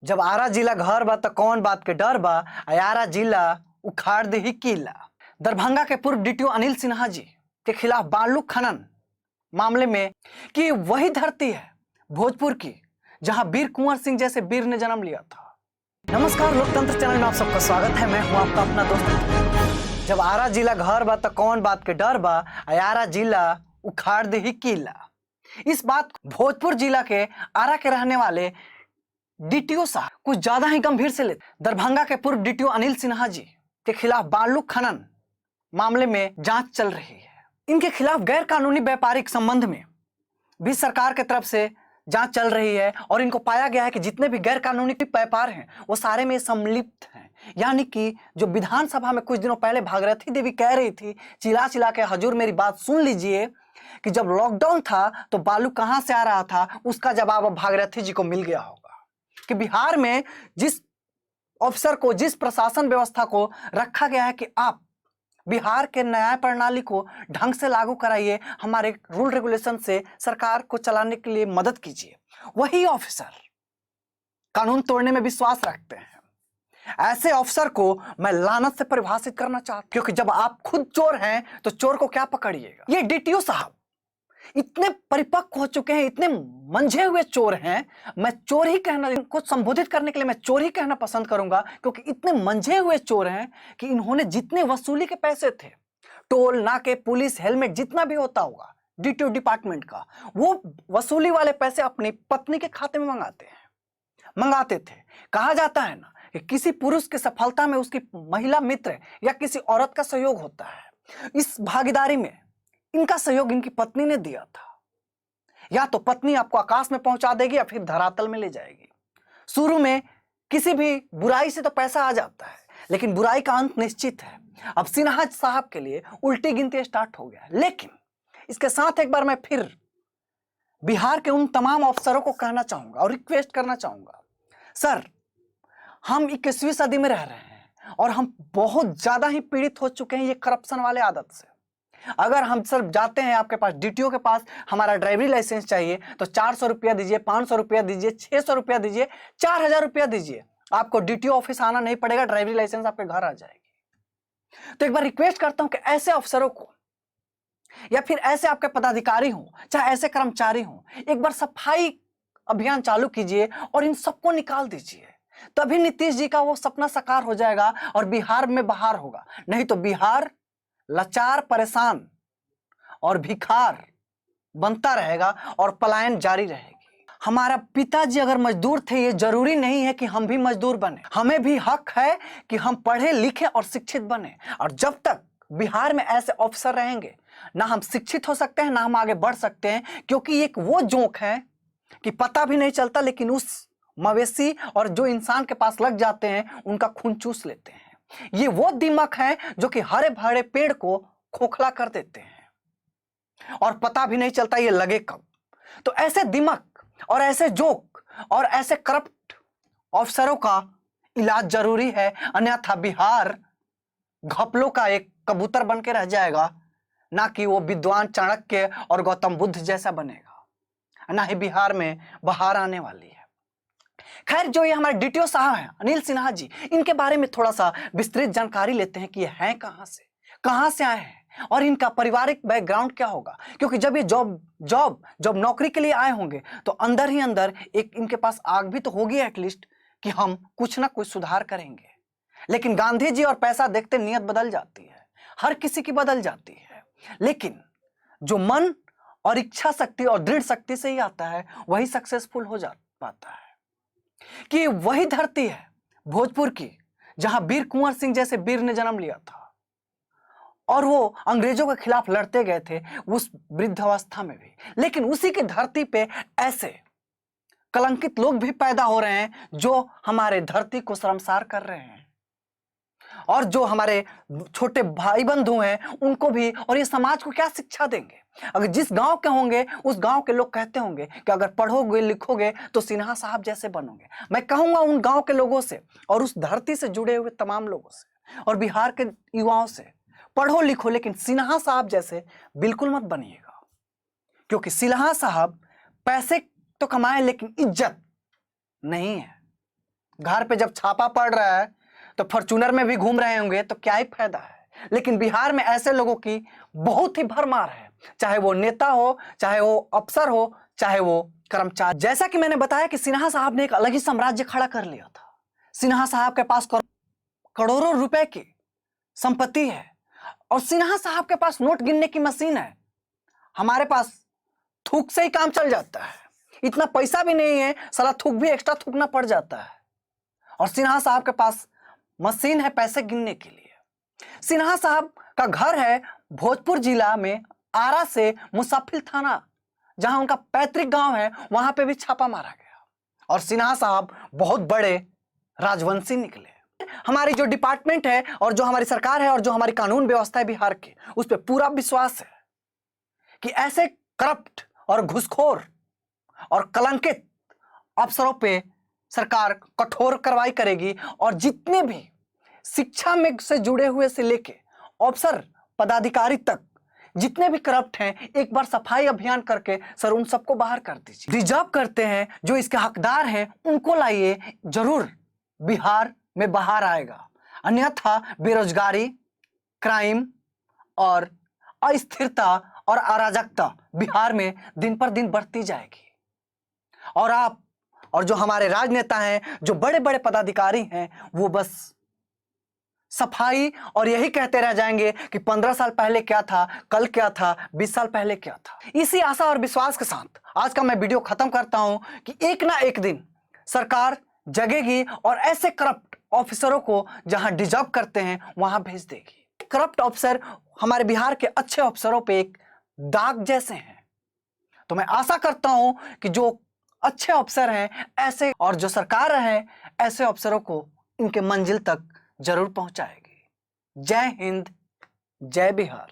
जब आरा जिला घर बा त कौन बात के डर बा, आरा जिला उखाड़ दही किला। दरभंगा के पूर्व डीटीओ अनिल सिन्हा जी के खिलाफ बालू खनन मामले में कि वही धरती है भोजपुर की जहां वीर कुंवर सिंह जैसे वीर ने जन्म लिया था। नमस्कार, लोकतंत्र चैनल में आप सबका स्वागत है। मैं हूं आपका अपना दोस्त। जब आरा जिला घर बा त कौन बात के डर बा, आरा जिला उखाड़ दही किला। इस बात भोजपुर जिला के आरा के रहने वाले डीटीओ साहब कुछ ज्यादा ही गंभीर से लेते। दरभंगा के पूर्व डीटीओ अनिल सिन्हा जी के खिलाफ बालू खनन मामले में जांच चल रही है। इनके खिलाफ गैर कानूनी व्यापारिक संबंध में भी सरकार की तरफ से जांच चल रही है और इनको पाया गया है कि जितने भी गैर कानूनी व्यापार हैं वो सारे में सम्मिलित हैं। यानी कि जो विधानसभा में कुछ दिनों पहले भागीरथी देवी कह रही थी, चिल्ला चिल्ला के, हजूर मेरी बात सुन लीजिए, कि जब लॉकडाउन था तो बालू कहां से आ रहा था, उसका जवाब अब भागीरथी जी को मिल गया होगा कि बिहार में जिस अफसर को, जिस प्रशासन व्यवस्था को रखा गया है कि आप बिहार के न्याय प्रणाली को ढंग से लागू कराइए, हमारे रूल रेगुलेशन से सरकार को चलाने के लिए मदद कीजिए, वही ऑफिसर कानून तोड़ने में विश्वास रखते हैं। ऐसे अफसर को मैं लानत से परिभाषित करना चाहता हूं, क्योंकि जब आप खुद चोर हैं तो चोर को क्या पकड़िएगा। ये डीटीओ साहब इतने परिपक्व हो चुके हैं, इतने मंझे हुए चोर हैं। मैं चोर ही कहना, इनको संबोधित करने के लिए मैं चोर ही कहना पसंद करूंगा, क्योंकि इतने मंझे हुए चोर हैं कि इन्होंने जितने वसूली के पैसे थे, टोल नाके, पुलिस, हेलमेट, जितना भी होता होगा डीटीओ डिपार्टमेंट का, वो वसूली वाले पैसे अपनी पत्नी के खाते में मंगाते थे। कहा जाता है ना कि किसी पुरुष की सफलता में उसकी महिला मित्र या किसी औरत का सहयोग होता है। इस भागीदारी में इनका सहयोग इनकी पत्नी ने दिया था। या तो पत्नी आपको आकाश में पहुंचा देगी या फिर धरातल में ले जाएगी। शुरू में किसी भी बुराई से तो पैसा आ जाता है, लेकिन बुराई का अंत निश्चित है। अब सिन्हा साहब के लिए उल्टी गिनती स्टार्ट हो गया है। लेकिन इसके साथ एक बार मैं फिर बिहार के उन तमाम अफसरों को कहना चाहूंगा और रिक्वेस्ट करना चाहूंगा, सर, हम 21वीं सदी में रह रहे हैं और हम बहुत ज्यादा ही पीड़ित हो चुके हैं ये करप्शन वाले आदत से। अगर हम सर जाते हैं आपके पास, डीटीओ के पास, हमारा ड्राइवरी लाइसेंस चाहिए तो 400 रुपया दीजिए, 500 रुपया दीजिए, 600 रुपया दीजिए, 4000 रुपया दीजिए, आपको डीटीओ ऑफिस आना नहीं पड़ेगा, ड्राइवरी लाइसेंस आपके घर आ जाएगी। तो एक बार रिक्वेस्ट करता हूं कि ऐसे अफसरों को या फिर ऐसे आपके पदाधिकारी हो, चाहे ऐसे कर्मचारी हो, एक बार सफाई अभियान चालू कीजिए और इन सबको निकाल दीजिए। तभी नीतीश जी का वो सपना साकार हो जाएगा और बिहार में बहार होगा। नहीं तो बिहार लाचार, परेशान और भिखार बनता रहेगा और पलायन जारी रहेगी। हमारा पिताजी अगर मजदूर थे, ये जरूरी नहीं है कि हम भी मजदूर बने। हमें भी हक है कि हम पढ़े लिखे और शिक्षित बने। और जब तक बिहार में ऐसे अफसर रहेंगे, ना हम शिक्षित हो सकते हैं, ना हम आगे बढ़ सकते हैं। क्योंकि एक वो जोंक है कि पता भी नहीं चलता, लेकिन उस मवेशी और जो इंसान के पास लग जाते हैं उनका खून चूस लेते हैं। ये वो दिमक है जो कि हरे भरे पेड़ को खोखला कर देते हैं और पता भी नहीं चलता ये लगे कब। तो ऐसे दिमक और ऐसे जोक और ऐसे करप्ट अफसरों का इलाज जरूरी है, अन्यथा बिहार घपलों का एक कबूतर बन के रह जाएगा, ना कि वो विद्वान चाणक्य और गौतम बुद्ध जैसा बनेगा। ना ही बिहार में बहार आने वाली है। खैर, जो ये हमारे डीटीओ साहब हैं अनिल सिन्हा जी, इनके बारे में थोड़ा सा विस्तृत जानकारी लेते हैं कि ये हैं कहां से आए हैं और इनका पारिवारिक बैकग्राउंड क्या होगा। क्योंकि जब ये जॉब नौकरी के लिए आए होंगे तो अंदर ही अंदर एक इनके पास आग भी तो होगी एटलीस्ट कि हम कुछ ना कुछ सुधार करेंगे। लेकिन गांधी जी और पैसा देखते नियत बदल जाती है, हर किसी की बदल जाती है। लेकिन जो मन और इच्छा शक्ति और दृढ़ शक्ति से ही आता है, वही सक्सेसफुल हो जा पाता है। कि वही धरती है भोजपुर की जहां वीर कुंवर सिंह जैसे वीर ने जन्म लिया था और वो अंग्रेजों के खिलाफ लड़ते गए थे उस वृद्धावस्था में भी। लेकिन उसी की धरती पे ऐसे कलंकित लोग भी पैदा हो रहे हैं जो हमारे धरती को शर्मसार कर रहे हैं और जो हमारे छोटे भाई बंधु हैं उनको भी, और ये समाज को क्या शिक्षा देंगे। अगर जिस गांव के होंगे उस गांव के लोग कहते होंगे कि अगर पढ़ोगे लिखोगे तो सिन्हा साहब जैसे बनोगे। मैं कहूंगा उन गांव के लोगों से और उस धरती से जुड़े हुए तमाम लोगों से और बिहार के युवाओं से, पढ़ो लिखो लेकिन सिन्हा साहब जैसे बिल्कुल मत बनिएगा। क्योंकि सिन्हा साहब पैसे तो कमाए लेकिन इज्जत नहीं है। घर पे जब छापा पड़ रहा है तो फॉर्च्यूनर में भी घूम रहे होंगे तो क्या ही फायदा है। लेकिन बिहार में ऐसे लोगों की बहुत ही भरमार है, चाहे वो नेता हो, चाहे वो अफसर हो, चाहे वो कर्मचारी। जैसा कि मैंने बताया कि सिन्हा साहब ने एक अलग ही साम्राज्य खड़ा कर लिया था। सिन्हा साहब के पास करोड़ों रुपए की संपत्ति है और सिन्हा साहब के पास नोट गिनने की मशीन है। हमारे पास थूक से ही काम चल जाता है, इतना पैसा भी नहीं है, साला थूक भी एक्स्ट्रा थूकना पड़ जाता है। और सिन्हा साहब के पास मशीन है पैसे गिनने के लिए। सिन्हा साहब का घर है भोजपुर जिला में आरा से मुसाफिल थाना, जहां उनका पैतृक गांव है, वहां पे भी छापा मारा गया। और सिन्हा साहब बहुत बड़े राजवंशी निकले। हमारी जो डिपार्टमेंट है और जो हमारी सरकार है और जो हमारी कानून व्यवस्था है बिहार की, उस पर पूरा विश्वास है कि ऐसे करप्ट और घुसखोर और कलंकित अफसरों पे सरकार कठोर कार्रवाई करेगी। और जितने भी शिक्षा में से जुड़े हुए से लेके अफसर पदाधिकारी तक जितने भी करप्ट हैं, एक बार सफाई अभियान करके सर उन सबको बाहर कर दीजिए। डिजर्व करते हैं, जो इसके हकदार हैं उनको लाइए, जरूर बिहार में बाहर आएगा। अन्यथा बेरोजगारी, क्राइम और अस्थिरता और अराजकता बिहार में दिन पर दिन बढ़ती जाएगी। और आप और जो हमारे राजनेता हैं, जो बड़े बड़े पदाधिकारी हैं, वो बस सफाई और यही कहते रह जाएंगे कि 15 साल पहले क्या था, कल क्या था, 20 साल पहले क्या था। इसी आशा और विश्वास के साथ आज का मैं वीडियो खत्म करता हूं कि एक ना एक दिन सरकार जगेगी और ऐसे करप्ट ऑफिसरों को जहां डिजर्व करते हैं वहां भेज देगी। करप्ट ऑफिसर हमारे बिहार के अच्छे अफसरों पे एक दाग जैसे हैं। तो मैं आशा करता हूं कि जो अच्छे अफसर हैं ऐसे, और जो सरकार है ऐसे अफसरों को इनके मंजिल तक जरूर पहुंचाएगी। जय हिंद, जय बिहार।